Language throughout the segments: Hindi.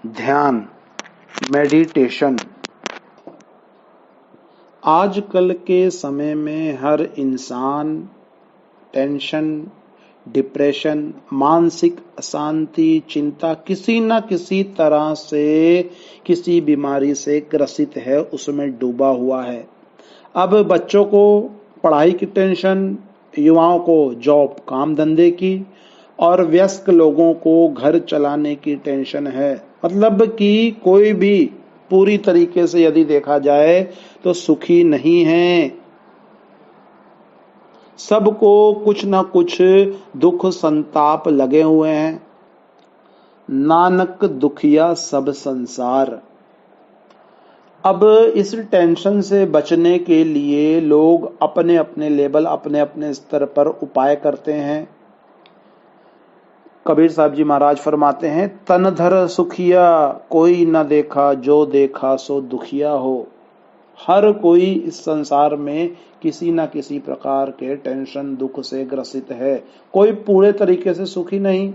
ध्यान, मेडिटेशन। आजकल के समय में हर इंसान टेंशन, डिप्रेशन, मानसिक अशांति, चिंता किसी न किसी तरह से किसी बीमारी से ग्रसित है, उसमें डूबा हुआ है। अब बच्चों को पढ़ाई की टेंशन, युवाओं को जॉब काम धंधे की और वयस्क लोगों को घर चलाने की टेंशन है। मतलब कि कोई भी पूरी तरीके से यदि देखा जाए तो सुखी नहीं है। सबको कुछ ना कुछ दुख संताप लगे हुए हैं। नानक दुखिया सब संसार। अब इस टेंशन से बचने के लिए लोग अपने अपने लेवल, अपने अपने स्तर पर उपाय करते हैं। कबीर साहब जी महाराज फरमाते हैं, तन धर सुखिया कोई न देखा, जो देखा सो दुखिया हो। हर कोई इस संसार में किसी न किसी प्रकार के टेंशन, दुख से ग्रसित है। कोई पूरे तरीके से सुखी नहीं।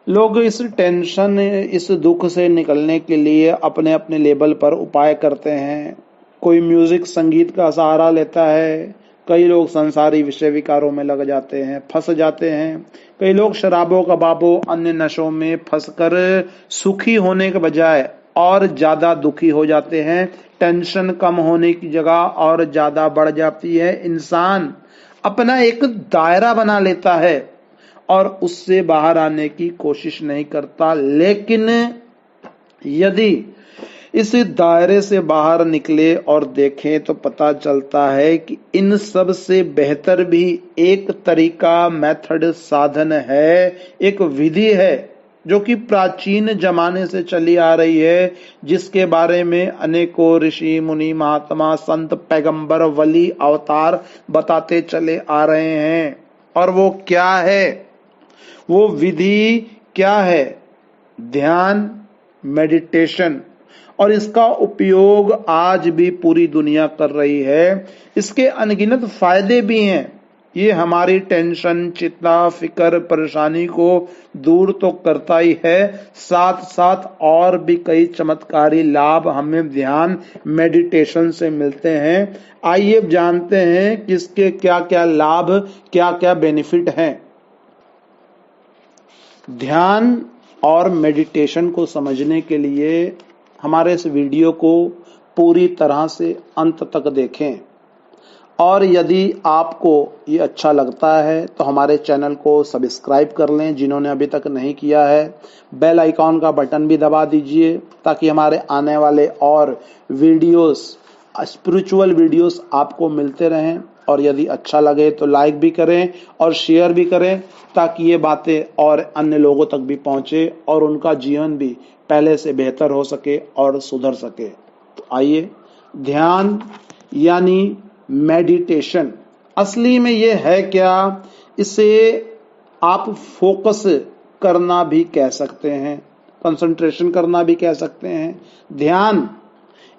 लोग इस टेंशन, इस दुख से निकलने के लिए अपने अपने लेवल पर उपाय करते हैं। कोई म्यूजिक, संगीत का सहारा लेता है। कई लोग संसारी विषय विकारों में लग जाते हैं, फंस जाते हैं। कई लोग शराबों, कबाबों, अन्य नशों में फंसकर सुखी होने के बजाय और ज्यादा दुखी हो जाते हैं। टेंशन कम होने की जगह और ज्यादा बढ़ जाती है। इंसान अपना एक दायरा बना लेता है और उससे बाहर आने की कोशिश नहीं करता। लेकिन यदि इस दायरे से बाहर निकले और देखें तो पता चलता है कि इन सब से बेहतर भी एक तरीका, मेथड, साधन है, एक विधि है जो कि प्राचीन जमाने से चली आ रही है, जिसके बारे में अनेकों ऋषि, मुनि, महात्मा, संत, पैगंबर, वली, अवतार बताते चले आ रहे हैं। और वो क्या है, वो विधि क्या है? ध्यान, मेडिटेशन। और इसका उपयोग आज भी पूरी दुनिया कर रही है। इसके अनगिनत फायदे भी हैं। ये हमारी टेंशन, चिंता, फिक्र, परेशानी को दूर तो करता ही है, साथ साथ और भी कई चमत्कारी लाभ हमें ध्यान, मेडिटेशन से मिलते हैं। आइए जानते हैं कि इसके क्या क्या लाभ, क्या क्या बेनिफिट हैं। ध्यान और मेडिटेशन को समझने के लिए हमारे इस वीडियो को पूरी तरह से अंत तक देखें। और यदि आपको ये अच्छा लगता है तो हमारे चैनल को सब्सक्राइब कर लें, जिन्होंने अभी तक नहीं किया है। बेल आइकॉन का बटन भी दबा दीजिए ताकि हमारे आने वाले और वीडियोस, स्पिरिचुअल वीडियोस आपको मिलते रहें। और यदि अच्छा लगे तो लाइक भी करें और शेयर भी करें ताकि ये बातें और अन्य लोगों तक भी पहुंचे और उनका जीवन भी पहले से बेहतर हो सके और सुधर सके। तो आइए, ध्यान यानी मेडिटेशन असली में ये है क्या? इसे आप फोकस करना भी कह सकते हैं, कंसंट्रेशन करना भी कह सकते हैं। ध्यान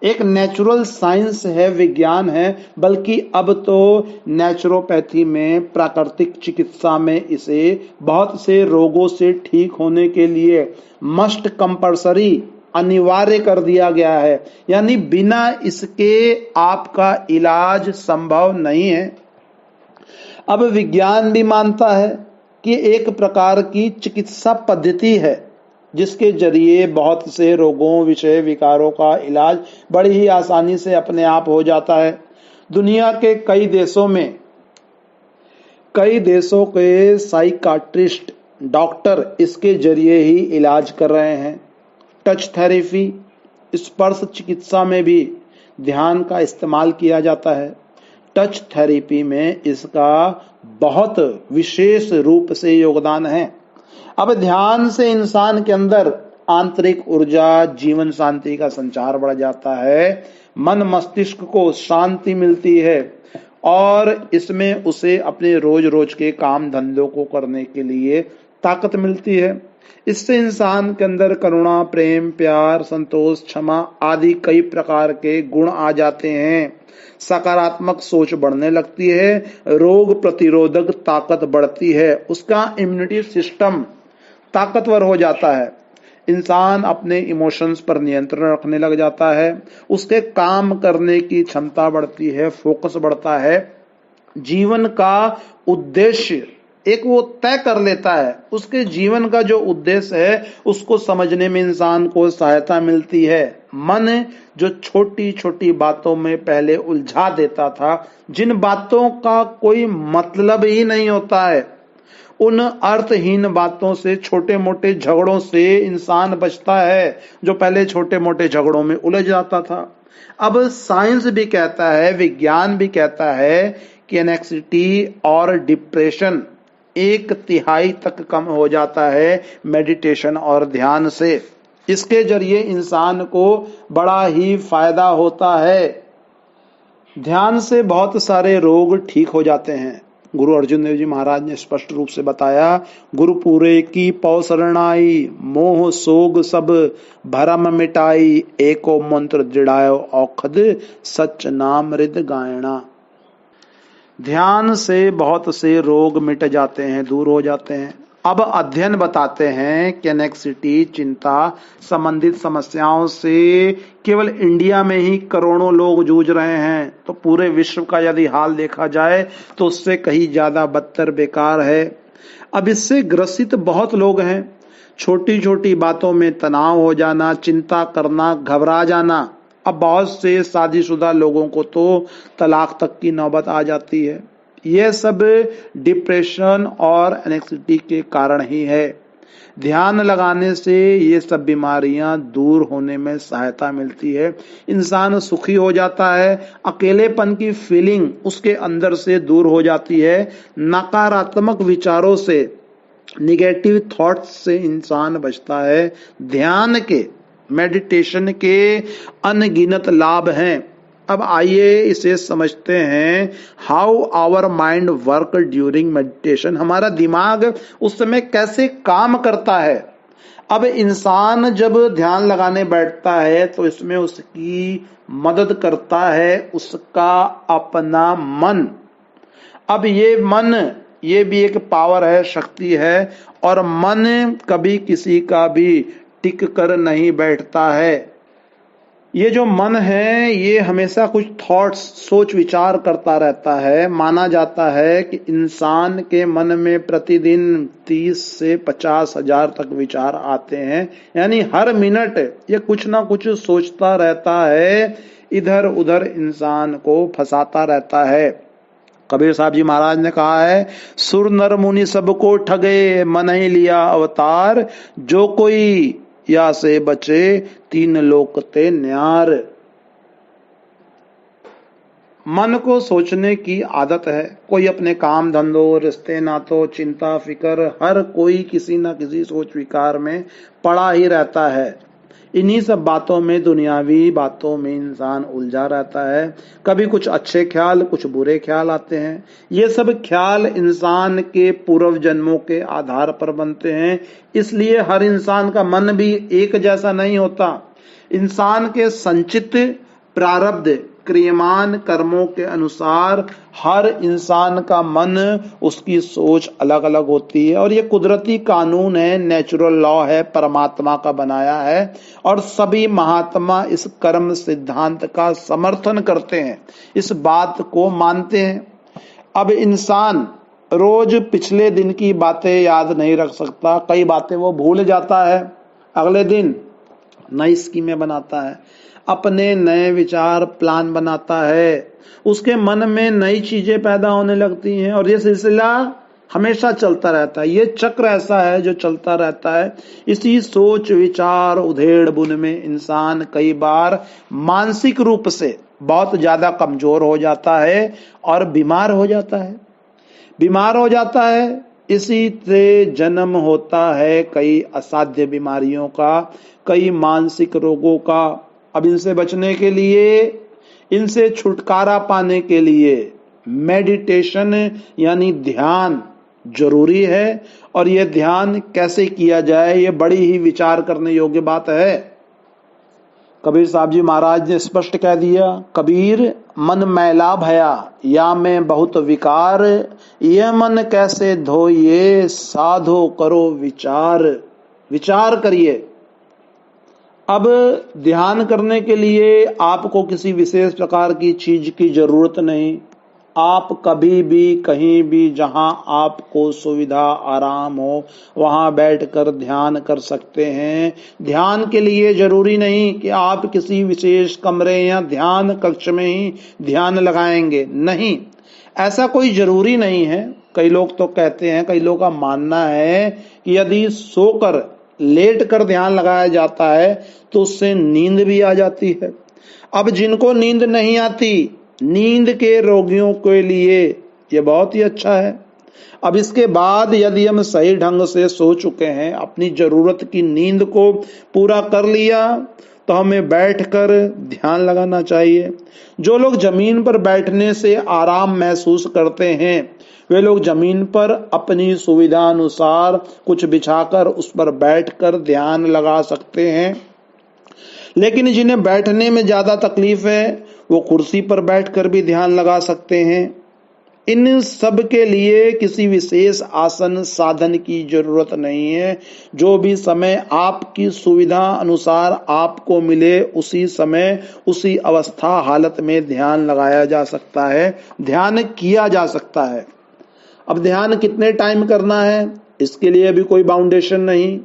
एक नेचुरल साइंस है, विज्ञान है, बल्कि अब तो नेचुरोपैथी में, प्राकृतिक चिकित्सा में इसे बहुत से रोगों से ठीक होने के लिए मस्ट कंपल्सरी, अनिवार्य कर दिया गया है। यानी बिना इसके आपका इलाज संभव नहीं है। अब विज्ञान भी मानता है कि एक प्रकार की चिकित्सा पद्धति है जिसके जरिए बहुत से रोगों, विषय विकारों का इलाज बड़ी ही आसानी से अपने आप हो जाता है। दुनिया के कई देशों के साइकाट्रिस्ट, डॉक्टर इसके जरिए ही इलाज कर रहे हैं। टच थेरेपी, स्पर्श चिकित्सा में भी ध्यान का इस्तेमाल किया जाता है। टच थेरेपी में इसका बहुत विशेष रूप से योगदान है। अब ध्यान से इंसान के अंदर आंतरिक ऊर्जा, जीवन शांति का संचार बढ़ जाता है। मन मस्तिष्क को शांति मिलती है और इसमें उसे अपने रोज रोज के काम धंधों को करने के लिए ताकत मिलती है। इससे इंसान के अंदर करुणा, प्रेम, प्यार, संतोष, क्षमा आदि कई प्रकार के गुण आ जाते हैं। सकारात्मक सोच बढ़ने लगती है, रोग प्रतिरोधक ताकत बढ़ती है, उसका इम्यूनिटी सिस्टम ताकतवर हो जाता है। इंसान अपने इमोशंस पर नियंत्रण रखने लग जाता है, उसके काम करने की क्षमता बढ़ती है, फोकस बढ़ता है, जीवन का उद्देश्य एक वो तय कर लेता है, उसके जीवन का जो उद्देश्य है उसको समझने में इंसान को सहायता मिलती है। मन जो छोटी छोटी बातों में पहले उलझा देता था, जिन बातों का कोई मतलब ही नहीं होता है, उन अर्थहीन बातों से, छोटे मोटे झगड़ों से इंसान बचता है, जो पहले छोटे मोटे झगड़ों में उलझ जाता था। अब साइंस भी कहता है, विज्ञान भी कहता है कि एंग्जायटी और डिप्रेशन 1/3 तक कम हो जाता है मेडिटेशन और ध्यान से। इसके जरिए इंसान को बड़ा ही फायदा होता है। ध्यान से बहुत सारे रोग ठीक हो जाते हैं। गुरु अर्जुन देव जी महाराज ने स्पष्ट रूप से बताया, गुरु पूरे की पौ शरणाई, मोह सोग सब भरम मिटाई, एको मंत्र दृढ़ायो औखद, सच नाम हृद गायना। ध्यान से बहुत से रोग मिट जाते हैं, दूर हो जाते हैं। अब अध्ययन बताते हैं कि एंग्जायटी, चिंता संबंधित समस्याओं से केवल इंडिया में ही करोड़ों लोग जूझ रहे हैं, तो पूरे विश्व का यदि हाल देखा जाए तो उससे कहीं ज्यादा बदतर बेकार है। अब इससे ग्रसित बहुत लोग हैं। छोटी छोटी बातों में तनाव हो जाना, चिंता करना, घबरा जाना। अब बहुत से शादीशुदा लोगों को तो तलाक तक की नौबत आ जाती है। यह सब डिप्रेशन और एंग्जायटी के कारण ही है। ध्यान लगाने से ये सब बीमारियां दूर होने में सहायता मिलती है। इंसान सुखी हो जाता है, अकेलेपन की फीलिंग उसके अंदर से दूर हो जाती है, नकारात्मक विचारों से, निगेटिव थॉट्स से इंसान बचता है। ध्यान के, मेडिटेशन के अनगिनत लाभ हैं। अब आइए इसे समझते हैं। How our mind work during meditation. हमारा दिमाग उस समय कैसे काम करता है। अब इंसान जब ध्यान लगाने बैठता है तो इसमें उसकी मदद करता है उसका अपना मन। अब ये मन, ये भी एक पावर है, शक्ति है, और मन कभी किसी का भी टिक कर नहीं बैठता है। ये जो मन है ये हमेशा कुछ थॉट्स, सोच विचार करता रहता है। माना जाता है कि इंसान के मन में प्रतिदिन 30 से 50 हजार तक विचार आते हैं, यानी हर मिनट ये कुछ ना कुछ सोचता रहता है, इधर उधर इंसान को फंसाता रहता है। कबीर साहब जी महाराज ने कहा है, सुर नर मुनि सबको ठगे, मन ही लिया अवतार, जो कोई या से बचे, 3 लोक ते न्यार। मन को सोचने की आदत है। कोई अपने काम धंधों, रिश्ते नातों, चिंता फिकर, हर कोई किसी न किसी सोच विकार में पड़ा ही रहता है। इन्हीं सब बातों में, दुनियावी बातों में इंसान उलझा रहता है। कभी कुछ अच्छे ख्याल, कुछ बुरे ख्याल आते हैं। ये सब ख्याल इंसान के पूर्व जन्मों के आधार पर बनते हैं। इसलिए हर इंसान का मन भी एक जैसा नहीं होता। इंसान के संचित प्रारब्ध, क्रियमान कर्मों के अनुसार हर इंसान का मन, उसकी सोच अलग अलग होती है। और ये कुदरती कानून है, नेचुरल लॉ है, परमात्मा का बनाया है। और सभी महात्मा इस कर्म सिद्धांत का समर्थन करते हैं, इस बात को मानते हैं। अब इंसान रोज पिछले दिन की बातें याद नहीं रख सकता, कई बातें वो भूल जाता है। अगले दिन नई स्कीमें बनाता है, अपने नए विचार, प्लान बनाता है, उसके मन में नई चीजें पैदा होने लगती हैं, और ये सिलसिला हमेशा चलता रहता है। ये चक्र ऐसा है जो चलता रहता है। इसी सोच विचार उधेड़ बुन में इंसान कई बार मानसिक रूप से बहुत ज्यादा कमजोर हो जाता है और बीमार हो जाता है। बीमार हो जाता है, इसी से जन्म होता है कई असाध्य बीमारियों का, कई मानसिक रोगों का। अब इनसे बचने के लिए, इनसे छुटकारा पाने के लिए मेडिटेशन यानी ध्यान जरूरी है। और यह ध्यान कैसे किया जाए, ये बड़ी ही विचार करने योग्य बात है। कबीर साहब जी महाराज ने स्पष्ट कह दिया, कबीर मन मैला भया या मैं बहुत विकार, यह मन कैसे धोइए, साधो करो विचार। विचार करिए, अब ध्यान करने के लिए आपको किसी विशेष प्रकार की चीज की जरूरत नहीं। आप कभी भी कहीं भी जहां आपको सुविधा आराम हो वहां बैठकर ध्यान कर सकते हैं। ध्यान के लिए जरूरी नहीं कि आप किसी विशेष कमरे या ध्यान कक्ष में ही ध्यान लगाएंगे, नहीं, ऐसा कोई जरूरी नहीं है। कई लोग तो कहते हैं, कई लोगों का मानना है कि यदि सोकर लेट कर ध्यान लगाया जाता है तो उससे नींद भी आ जाती है। अब जिनको नींद नहीं आती, नींद के रोगियों के लिए ये बहुत ही अच्छा है। अब इसके बाद यदि हम सही ढंग से सो चुके हैं, अपनी जरूरत की नींद को पूरा कर लिया, तो हमें बैठकर ध्यान लगाना चाहिए। जो लोग जमीन पर बैठने से आराम महसूस करते हैं, वे लोग जमीन पर अपनी सुविधा अनुसार कुछ बिछाकर उस पर बैठकर ध्यान लगा सकते हैं। लेकिन जिन्हें बैठने में ज्यादा तकलीफ है, वो कुर्सी पर बैठकर भी ध्यान लगा सकते हैं। इन सब के लिए किसी विशेष आसन साधन की जरूरत नहीं है। जो भी समय आपकी सुविधा अनुसार आपको मिले, उसी समय उसी अवस्था हालत में ध्यान लगाया जा सकता है, ध्यान किया जा सकता है। अब ध्यान कितने टाइम करना है, इसके लिए भी कोई बाउंडेशन नहीं।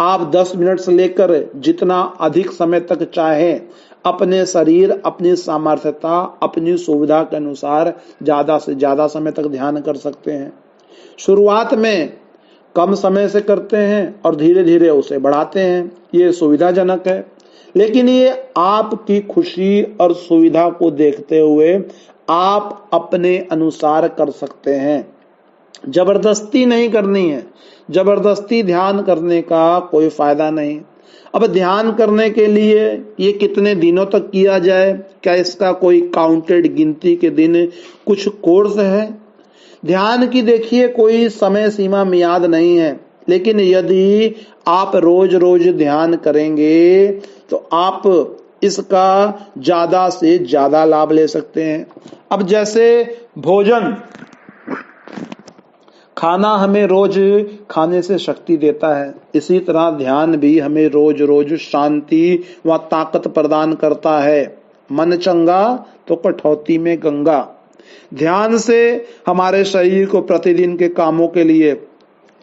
आप 10 मिनट से लेकर जितना अधिक समय तक चाहें, अपने शरीर, अपनी सामर्थ्यता, अपनी सुविधा के अनुसार ज्यादा से ज्यादा समय तक ध्यान कर सकते हैं। शुरुआत में कम समय से करते हैं और धीरे धीरे उसे बढ़ाते हैं, ये सुविधाजनक है। लेकिन ये आपकी खुशी और सुविधा को देखते हुए आप अपने अनुसार कर सकते हैं। जबरदस्ती नहीं करनी है। जबरदस्ती ध्यान करने का कोई फायदा नहीं। अब ध्यान करने के लिए ये कितने दिनों तक किया जाए, क्या इसका कोई काउंटेड गिनती के दिन कुछ कोर्स है? ध्यान की देखिए कोई समय सीमा मियाद नहीं है। लेकिन यदि आप रोज रोज ध्यान करेंगे तो आप इसका ज्यादा से ज्यादा लाभ ले सकते हैं। अब जैसे भोजन, खाना हमें रोज खाने से शक्ति देता है, इसी तरह ध्यान भी हमें रोज रोज शांति व ताकत प्रदान करता है। मन चंगा तो कठौती में गंगा। ध्यान से हमारे शरीर को प्रतिदिन के कामों के लिए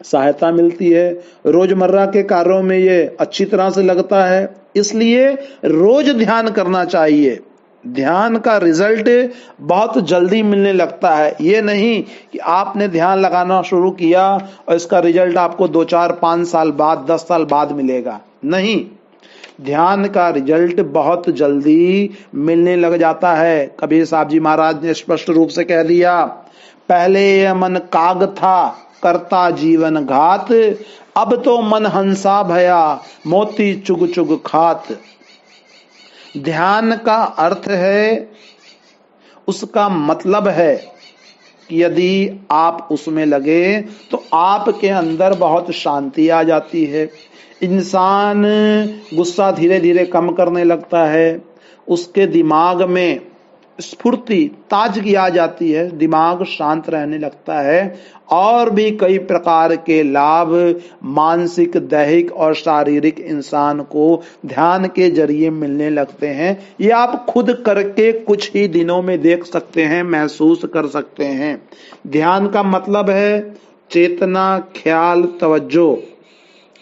सहायता मिलती है। रोजमर्रा के कार्यों में ये अच्छी तरह से लगता है, इसलिए रोज ध्यान करना चाहिए। ध्यान का रिजल्ट बहुत जल्दी मिलने लगता है। ये नहीं कि आपने ध्यान लगाना शुरू किया और इसका रिजल्ट आपको 2, 4, 5 साल बाद, 10 साल बाद मिलेगा, नहीं। ध्यान का रिजल्ट बहुत जल्दी मिलने लग जाता है। कबीर साहब जी महाराज ने स्पष्ट रूप से कह दिया, पहले यह मन काग था करता जीवन घात, अब तो मन हंसा भया मोती चुग चुग खात। ध्यान का अर्थ है, उसका मतलब है कि यदि आप उसमें लगे तो आपके अंदर बहुत शांति आ जाती है। इंसान गुस्सा धीरे धीरे कम करने लगता है, उसके दिमाग में स्फूर्ति, ताजगी आ जाती है, दिमाग शांत रहने लगता है, और भी कई प्रकार के लाभ मानसिक, दैहिक और शारीरिक इंसान को ध्यान के जरिए मिलने लगते हैं। ये आप खुद करके कुछ ही दिनों में देख सकते हैं, महसूस कर सकते हैं। ध्यान का मतलब है चेतना, ख्याल, तवज्जो।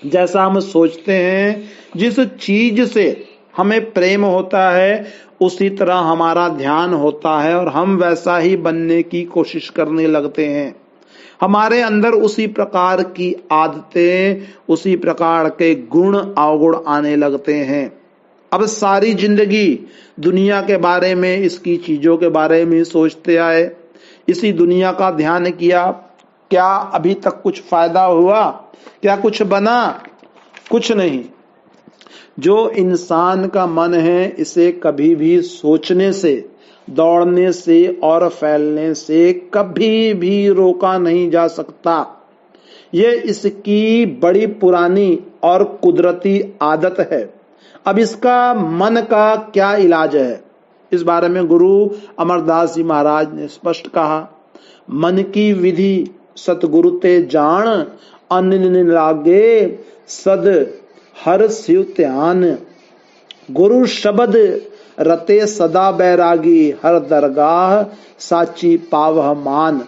जैसा हम सोचते हैं, जिस चीज से हमें प्रेम होता है, उसी तरह हमारा ध्यान होता है और हम वैसा ही बनने की कोशिश करने लगते हैं। हमारे अंदर उसी प्रकार की आदतें, उसी प्रकार के गुण अवगुण आने लगते हैं। अब सारी जिंदगी दुनिया के बारे में, इसकी चीजों के बारे में सोचते आए, इसी दुनिया का ध्यान किया, क्या अभी तक कुछ फायदा हुआ? क्या कुछ बना? कुछ नहीं। जो इंसान का मन है, इसे कभी भी सोचने से, दौड़ने से और फैलने से कभी भी रोका नहीं जा सकता। ये इसकी बड़ी पुरानी और कुदरती आदत है। अब इसका मन का क्या इलाज है, इस बारे में गुरु अमरदास जी महाराज ने स्पष्ट कहा, मन की विधि सतगुरु ते जान, अन्न लागे सद हर शिव ध्यान। गुरु शब्द रते सदा बैरागी, हर दरगाह साची पावह मान।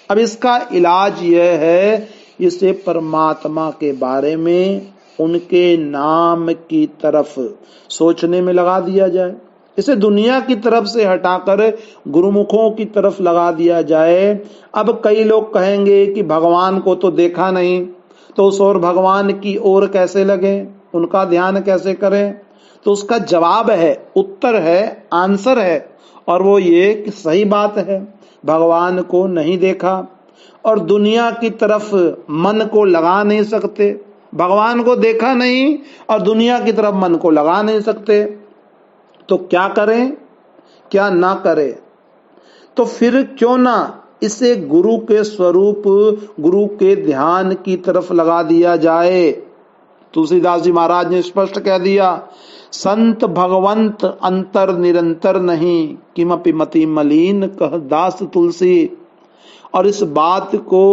अब इसका इलाज यह है, इसे परमात्मा के बारे में, उनके नाम की तरफ सोचने में लगा दिया जाए। इसे दुनिया की तरफ से हटाकर गुरुमुखों की तरफ लगा दिया जाए। अब कई लोग कहेंगे कि भगवान को तो देखा नहीं, तो उस और भगवान की ओर कैसे लगे, उनका ध्यान कैसे करें? तो उसका जवाब है, उत्तर है, आंसर है, और वो ये कि सही बात है, भगवान को नहीं देखा और दुनिया की तरफ मन को लगा नहीं सकते। भगवान को देखा नहीं और दुनिया की तरफ मन को लगा नहीं सकते, तो क्या करें, क्या ना करें? तो फिर क्यों ना इसे गुरु के स्वरूप, गुरु के ध्यान की तरफ लगा दिया जाए। तुलसीदास जी महाराज ने स्पष्ट कह दिया, संत भगवंत अंतर निरंतर नहीं, किमपि मति मलिन कह दास तुलसी। और इस बात को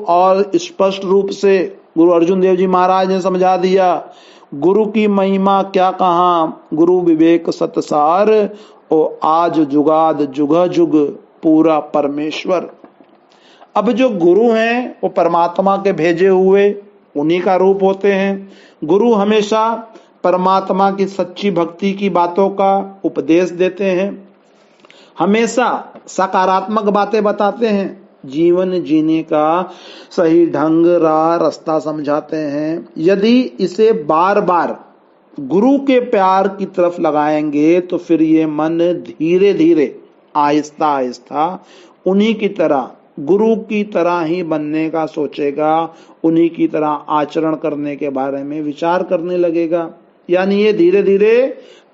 और स्पष्ट रूप से गुरु अर्जुन देव जी महाराज ने समझा दिया। गुरु की महिमा क्या कहाँ, गुरु विवेक सतसार, ओ आज जुगाद जुगा जुग पूरा परमेश्वर। अब जो गुरु हैं वो परमात्मा के भेजे हुए, उन्हीं का रूप होते हैं। गुरु हमेशा परमात्मा की सच्ची भक्ति की बातों का उपदेश देते हैं, हमेशा सकारात्मक बातें बताते हैं, जीवन जीने का सही ढंग रास्ता समझाते हैं। यदि इसे बार बार गुरु के प्यार की तरफ लगाएंगे तो फिर ये मन धीरे धीरे, आहिस्ता आहिस्ता उन्हीं की तरह, गुरु की तरह ही बनने का सोचेगा, उन्हीं की तरह आचरण करने के बारे में विचार करने लगेगा। यानी ये धीरे धीरे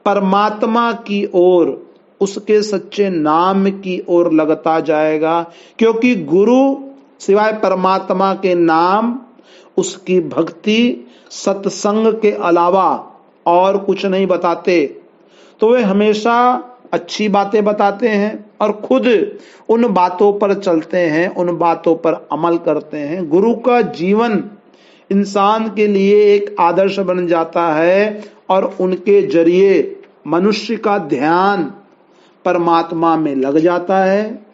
परमात्मा की ओर, उसके सच्चे नाम की ओर लगता जाएगा। क्योंकि गुरु सिवाय परमात्मा के नाम, उसकी भक्ति, सत्संग के अलावा और कुछ नहीं बताते। तो वे हमेशा अच्छी बातें बताते हैं और खुद उन बातों पर चलते हैं, उन बातों पर अमल करते हैं। गुरु का जीवन इंसान के लिए एक आदर्श बन जाता है और उनके जरिए मनुष्य का ध्यान परमात्मा में लग जाता है।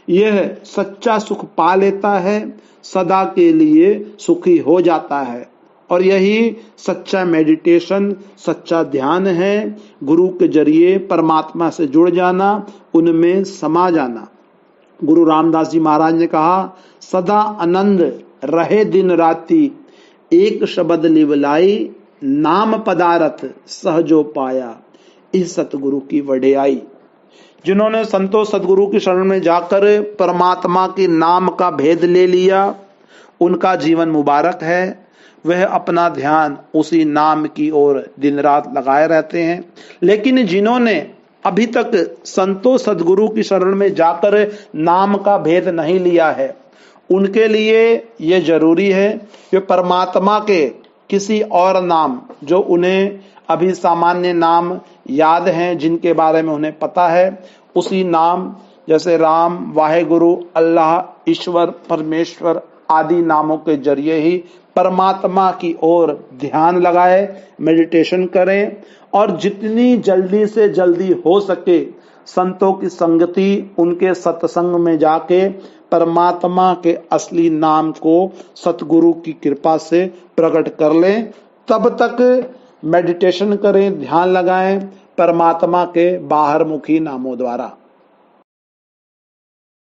यह सच्चा सुख पा लेता है, सदा के लिए सुखी हो जाता है। और यही सच्चा मेडिटेशन, सच्चा ध्यान है। गुरु के जरिए परमात्मा से जुड़ जाना, उनमें समा जाना। गुरु रामदास जी महाराज ने कहा, सदा आनंद रहे दिन राति, एक शब्द लिवलाई, नाम पदारथ सहजो पाया, इस सतगुरु की वड्याई। जिन्होंने संतों सदगुरु की शरण में जाकर परमात्मा के नाम का भेद ले लिया, उनका जीवन मुबारक है। वह अपना ध्यान उसी नाम की ओर दिन रात लगाए रहते हैं। लेकिन जिन्होंने अभी तक संतों सदगुरु की शरण में जाकर नाम का भेद नहीं लिया है, उनके लिए यह जरूरी है कि परमात्मा के किसी और नाम, जो उन्हें अभी सामान्य नाम याद हैं, जिनके बारे में उन्हें पता है, उसी नाम जैसे राम, वाहेगुरु, अल्लाह, ईश्वर, परमेश्वर आदि नामों के जरिए ही परमात्मा की ओर ध्यान लगाए, मेडिटेशन करें और जितनी जल्दी से जल्दी हो सके संतों की संगति, उनके सत्संग में जाके परमात्मा के असली नाम को सतगुरु की कृपा से प्रकट कर लें। तब तक मेडिटेशन करें, ध्यान लगाएं परमात्मा के बाहर मुखी नामों द्वारा।